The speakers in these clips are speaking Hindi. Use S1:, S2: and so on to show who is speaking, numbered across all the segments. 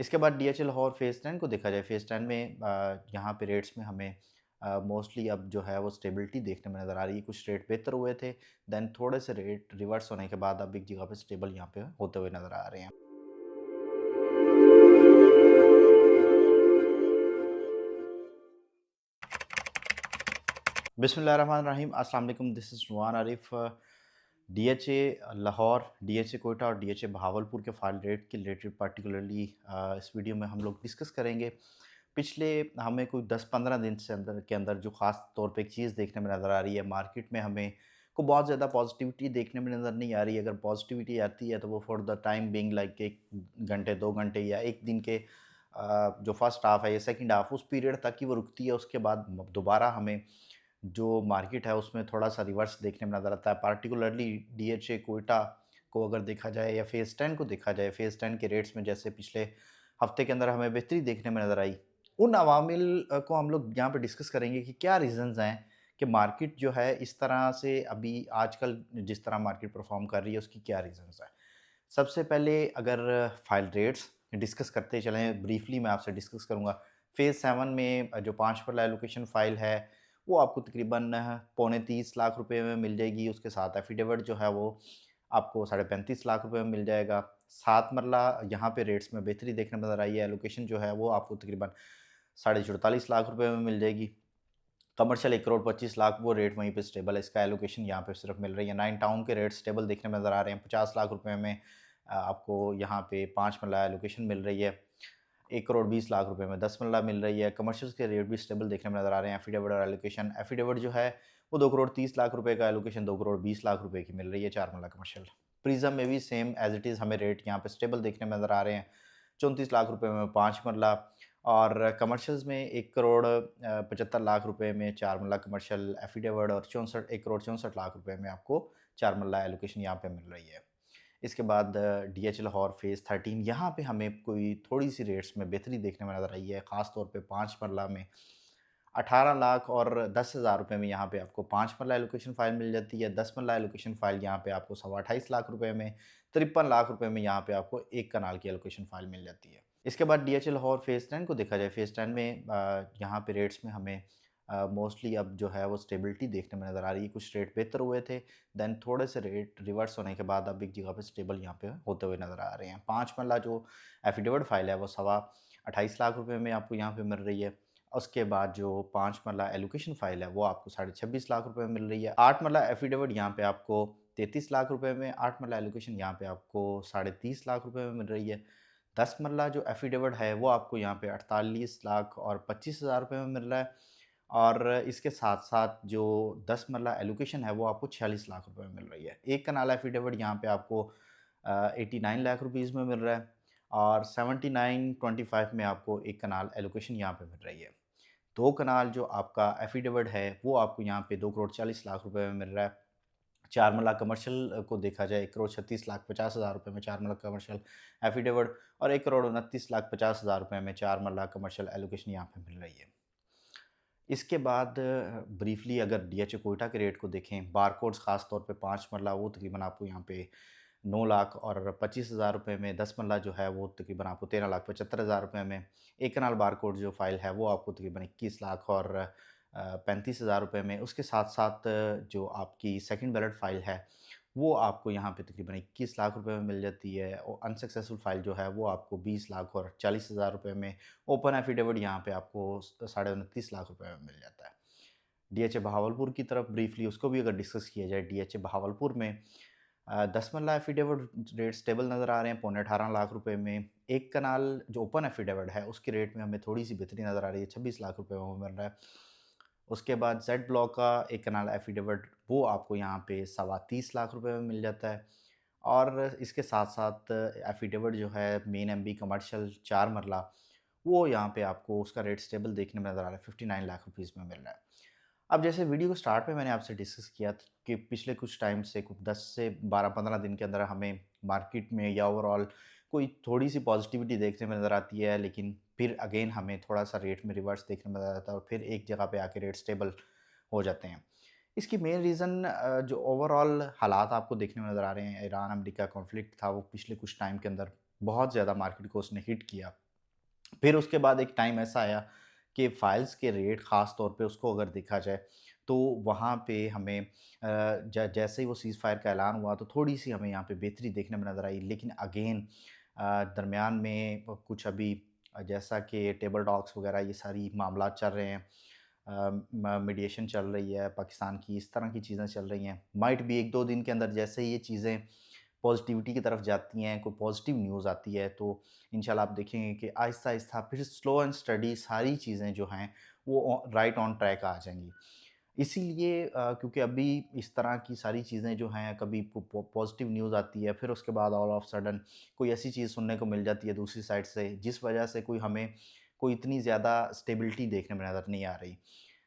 S1: इसके बाद डीएचए लाहौर फ़ेज़ 10 को देखा जाए, फ़ेज़ 10 में यहाँ पे रेट्स में हमें मोस्टली अब जो है वो स्टेबिलिटी देखने में नज़र आ रही है। कुछ रेट बेहतर हुए थे, देन थोड़े से रेट रिवर्स होने के बाद अब एक जगह पे स्टेबल यहाँ पे होते हुए नज़र आ रहे हैं। बिस्मिल्लाहिर्रहमानिर्रहीम, अस्सलाम वालेकुम, this is Numan Arif. DHA Lahore, DHA Quetta और डीएचए बहावलपुर के फ़ाइल रेट के रिलेटेड पार्टिकुलरली इस वीडियो में हम लोग डिस्कस करेंगे। पिछले हमें कोई 10-15 दिन से अंदर के अंदर जो ख़ास तौर पे एक चीज़ देखने में नज़र आ रही है, मार्केट में हमें को बहुत ज़्यादा पॉजिटिविटी देखने में नज़र नहीं आ रही है। अगर पॉजिटिविटी आती है तो वो for the time being like 1 घंटे, 2 घंटे या 1 दिन के जो फर्स्ट हाफ़ है या सेकंड हाफ़ उस पीरियड तक ही वो रुकती है। उसके बाद दोबारा हमें जो मार्केट है उसमें थोड़ा-सा रिवर्स देखने में नज़र आता है। पार्टिकुलरली डीएचए कोयटा को अगर देखा जाए या फ़ेज़ 10 को देखा जाए, फ़ेज़ 10 के रेट्स में जैसे पिछले हफ़्ते के अंदर हमें बेहतरी देखने में नज़र आई। उन अवामिल को हम लोग यहाँ पे डिस्कस करेंगे कि क्या रीज़न्स हैं कि मार्केट जो है इस तरह से अभी आजकल जिस तरह मार्केट परफ़ॉर्म कर रही है उसकी क्या रीज़न्स हैं। सबसे पहले अगर फ़ाइल रेट्स डिस्कस करते चलें, ब्रीफ़ली मैं आपसे डिस्कस करूँगा। फ़ेज़ 7 में जो 5 पर एलोकेशन फ़ाइल है, वो आपको तकरीबन पौने 30 लाख रुपए में मिल जाएगी। उसके साथ एफ़िडेविट जो है वो आपको साढ़े 35 लाख रुपए में मिल जाएगा। 7 मरला यहाँ पे रेट्स में बेहतरी देखने में नज़र आई है। एलोकेशन जो है वो आपको तकरीबन साढ़े 44 लाख रुपए में मिल जाएगी। कमर्शियल 1 करोड़ 25 लाख वो रेट वहीं पे स्टेबल है, इसका एलोकेशन यहाँ पे सिर्फ मिल रही है। 9 टाउन के रेट स्टेबल देखने में नज़र आ रहे हैं। 50 लाख रुपए में आपको यहाँ पे 5 मरला एलोकेशन मिल रही है। 1 करोड़ 20 लाख रुपए में 10 मरला मिल रही है। कमर्शियल्स के रेट भी स्टेबल देखने में नज़र आ रहे हैं। एफिडेविट और एलोकेशन, एफिडेविट जो है वो 2 करोड़ 30 लाख रुपए का, एलोकेशन 2 करोड़ 20 लाख रुपए की मिल रही है 4 मरला कमर्शियल। प्रिज़्म में भी सेम एज़ इट इज़ हमें रेट यहाँ पे स्टेबल देखने में नज़र आ रहे हैं। 34 लाख रुपए में 5 मरला और कमर्शियल्स में 1 करोड़ 75 लाख रुपए में 4 मरला कमर्शियल एफिडेविट और 64 1 करोड़ 64 लाख रुपए में आपको 4 मरला एलोकेशन यहाँ पे मिल रही है। इसके बाद डीएच लाहौर फ़ेज़ 13 यहाँ पे हमें कोई थोड़ी-सी रेट्स में बेहतरी देखने में नज़र आई है। ख़ास तौर पे 5 मरला में 18 लाख और 10,000 रुपए में यहाँ पे आपको 5 मरला एलोकेशन फ़ाइल मिल जाती है। 10 मरला एलोकेशन फ़ाइल यहाँ पे आपको सवा 28 लाख रुपए में, 53 लाख रुपए में यहाँ पे आपको 1 कनाल की एलोकेशन फ़ाइल मिल जाती है। इसके बाद डीएचए लाहौर फ़ेज़ 10 को देखा जाए, फ़ेज़ 10 में यहाँ पे रेट्स में हमें मोस्टली अब जो है वो स्टेबिलिटी देखने में नज़र आ रही है। कुछ रेट बेहतर हुए थे, देन थोड़े से रेट रिवर्स होने के बाद अब एक जगह पे स्टेबल यहाँ पे होते हुए नज़र आ रहे हैं। 5 मरला जो एफिडेविट फ़ाइल है वो सवा 28 लाख रुपए में आपको यहाँ पे मिल रही है। उसके बाद जो 5 मरला एलोकेशन फ़ाइल है वो आपको साढ़े 26 लाख रुपए में मिल रही है। 8 मरला एफिडेविट यहाँ पे आपको 33 लाख रुपए में, 8 मरला एलोकेशन यहाँ पे आपको साढ़े 30 लाख रुपए में मिल रही है। 10 मरला जो एफिडेविट है वो आपको यहाँ पे 48 लाख और 25 हज़ार रुपए में मिल रहा है और इसके साथ-साथ जो 10 मरला एलोकेशन है वो आपको 46 लाख रुपए में मिल रही है। 1 कनाल एफिडेविट यहाँ पे आपको 89 लाख रुपीज़ में मिल रहा है और 79.25 में आपको 1 कनाल एलोकेशन यहाँ पे मिल रही है। 2 कनाल जो आपका एफिडेविट है वो आपको यहाँ पे 2 करोड़ 40 लाख रुपए में मिल रहा है। 4 मरला कमर्शियल को देखा जाए 1 करोड़ 36 लाख 50 हज़ार रुपए में 4 मरला कमर्शियल एफिडेविट और 1 करोड़ 29 लाख 50 हज़ार रुपए में 4 मरला कमर्शियल एलोकेशन यहाँ पे मिल रही है। इसके बाद ब्रीफली अगर डीएचए कोयटा के रेट को देखें, बारकोड्स ख़ास तौर पे 5 मरला वो तकरीबन आपको यहाँ पे 9 लाख और 25 हज़ार रुपए में, 10 मरला जो है वो तकरीबन आपको 13 लाख 75 हज़ार रुपए में, 1 कनाल बारकोड जो फ़ाइल है वो आपको तकरीबन 21 लाख और 35 हज़ार रुपए में। उसके साथ-साथ जो आपकी सेकंड बैलेट फ़ाइल है वो आपको यहाँ पे तकरीबन 21 लाख रुपए में मिल जाती है और अनसक्सेसफुल फ़ाइल जो है वो आपको 20 लाख और 40 हज़ार रुपए में, ओपन एफिडेविट यहाँ पे आपको साढ़े 29 लाख रुपए में मिल जाता है। डीएचए बहावलपुर की तरफ ब्रीफली उसको भी अगर डिस्कस किया जाए, डीएचए बहावलपुर में 10 मरला एफिडेविट रेट स्टेबल नज़र आ रहे हैं पौने 18 लाख रुपए में। 1 कनाल जो ओपन एफिडेविट है उसके रेट में हमें थोड़ी-सी बेहतरी नज़र आ रही है, 26 लाख रुपए में वो मिल रहा है। उसके बाद जेड ब्लॉक का 1 कनाल एफिडेविट वो आपको यहाँ पे सवा 30 लाख रुपए में मिल जाता है और इसके साथ-साथ एफिडेविट जो है मेन एमबी कमर्शियल 4 मरला वो यहाँ पे आपको उसका रेट स्टेबल देखने में नज़र आ रहा है, 59 लाख रुपीज़ में मिल रहा है। अब जैसे वीडियो को स्टार्ट पे मैंने आपसे डिस्कस किया कि पिछले कुछ टाइम से कुछ 10 से 12-15 दिन के अंदर हमें मार्केट में या ओवरऑल कोई थोड़ी-सी पॉजिटिविटी देखने में नज़र आती है, लेकिन फिर अगेन हमें थोड़ा-सा रेट में रिवर्स देखने में नज़र आता है और फिर एक जगह पे आके रेट स्टेबल हो जाते हैं। इसकी मेन रीज़न जो ओवरऑल हालात आपको देखने में नज़र आ रहे हैं, ईरान-अमेरिका कॉन्फ्लिक्ट था वो पिछले कुछ टाइम के अंदर बहुत ज़्यादा मार्केट को उसने हिट किया। फिर उसके बाद एक टाइम ऐसा आया कि फ़ाइल्स के रेट ख़ास तौर पे उसको अगर देखा जाए, तो वहाँ पे हमें जैसे ही वो सीज़ फायर का ऐलान हुआ तो थोड़ी-सी हमें यहाँ पे बेहतरी देखने में नज़र आई। लेकिन अगेन दरमियान में कुछ अभी जैसा कि टेबल टॉक्स वग़ैरह ये सारी मामलात चल रहे हैं। मीडिएशन चल रही है पाकिस्तान की, इस तरह की चीज़ें चल रही हैं। माइट भी 1-2 दिन के अंदर जैसे ही ये चीज़ें पॉज़िटिविटी की तरफ जाती हैं, कोई पॉज़िटिव न्यूज़ आती है, तो इंशाल्लाह आप देखेंगे कि आहिस्ता-आहिस्ता फिर स्लो एंड स्टडी सारी चीज़ें जो हैं, वो राइट ऑन ट्रैक आ जाएँगी। इसीलिए क्योंकि अभी इस तरह की सारी चीज़ें जो हैं, कभी पॉज़िटिव न्यूज़ आती है, फिर उसके बाद ऑल ऑफ सडन कोई ऐसी चीज़ सुनने को मिल जाती है दूसरी साइड से, जिस वजह से कोई इतनी ज़्यादा स्टेबिलिटी देखने में नज़र नहीं आ रही।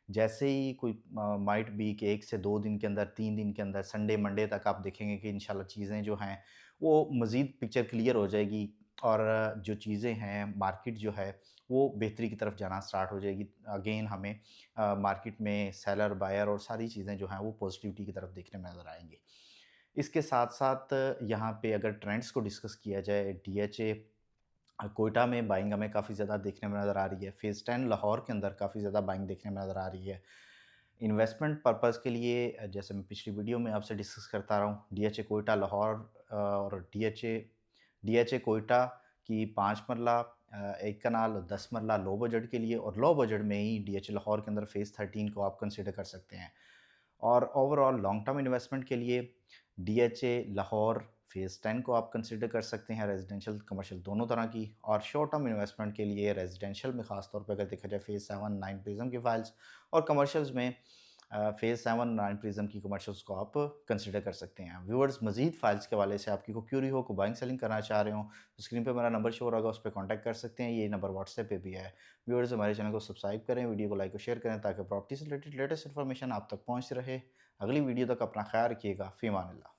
S1: जैसे ही कोई माइट बी कि 1 से 2 दिन के अंदर, 3 दिन के अंदर, संडे, मंडे तक आप देखेंगे कि इंशाल्लाह चीज़ें जो हैं, वो मज़ीद पिक्चर क्लियर हो जाएगी और जो चीज़ें हैं, मार्केट जो है, वो बेहतरी की तरफ जाना स्टार्ट हो जाएगी। अगेन हमें मार्केट में सेलर, बायर और सारी चीज़ें जो हैं, वो पॉज़िटिविटी की तरफ देखने में नज़र आएँगी। इसके साथ-साथ यहाँ पे अगर ट्रेंड्स को डिस्कस किया जाए, डीएचए क्वेटा में बाइंग हमें काफ़ी ज़्यादा देखने में नज़र आ रही है। फ़ेज़ 10 लाहौर के अंदर काफ़ी ज़्यादा बाइंग देखने में नज़र आ रही है। इन्वेस्टमेंट पर्पज़ के लिए जैसे मैं पिछली वीडियो में आपसे डिस्कस करता रहा हूँ, डीएचए क्वेटा लाहौर और डीएचए क्वेटा की 5 मरला 1 कनाल 10 मरला लो बजट के लिए और लो बजट में ही डीएचए लाहौर के अंदर फ़ेज़ 13 को आप कंसिडर कर सकते हैं। और ओवरऑल लॉन्ग टर्म इन्वेस्टमेंट के लिए डीएचए लाहौर फ़ेज़ 10 को आप कंसिडर कर सकते हैं, रेज़िडेंशियल, कमर्शियल दोनों तरह की। और शॉर्ट टर्म इन्वेस्टमेंट के लिए रेज़िडेंशियल में ख़ास तौर पे अगर देखा जाए फ़ेज़ 7, 9 प्रिज़्म की फ़ाइल्स और कमर्शियल्स में फ़ेज़ 7, 9 प्रिज़्म की कमर्शियल्स को आप कंसिडर कर सकते हैं। व्यूअर्स मज़ीद फ़ाइल्स के हवाले से आपकी कोई क्यूरी हो, कोई बाइंग सेलिंग करना चाह रहे हों, तो स्क्रीन पे मेरा नंबर शो हो रहा होगा, उस पे कॉन्टैक्ट कर सकते हैं। ये नंबर व्हाट्सएप पे भी है। व्यूअर्स हमारे चैनल को सब्सक्राइब करें, वीडियो को लाइक और शेयर करें ताकि प्रॉपर्टी से रिलेटेड लेटेस्ट इन्फॉर्मेशन आप तक पहुँचती रहे। अगली वीडियो तक अपना ख़्याल रखिएगा। फ़ी अमान अल्लाह।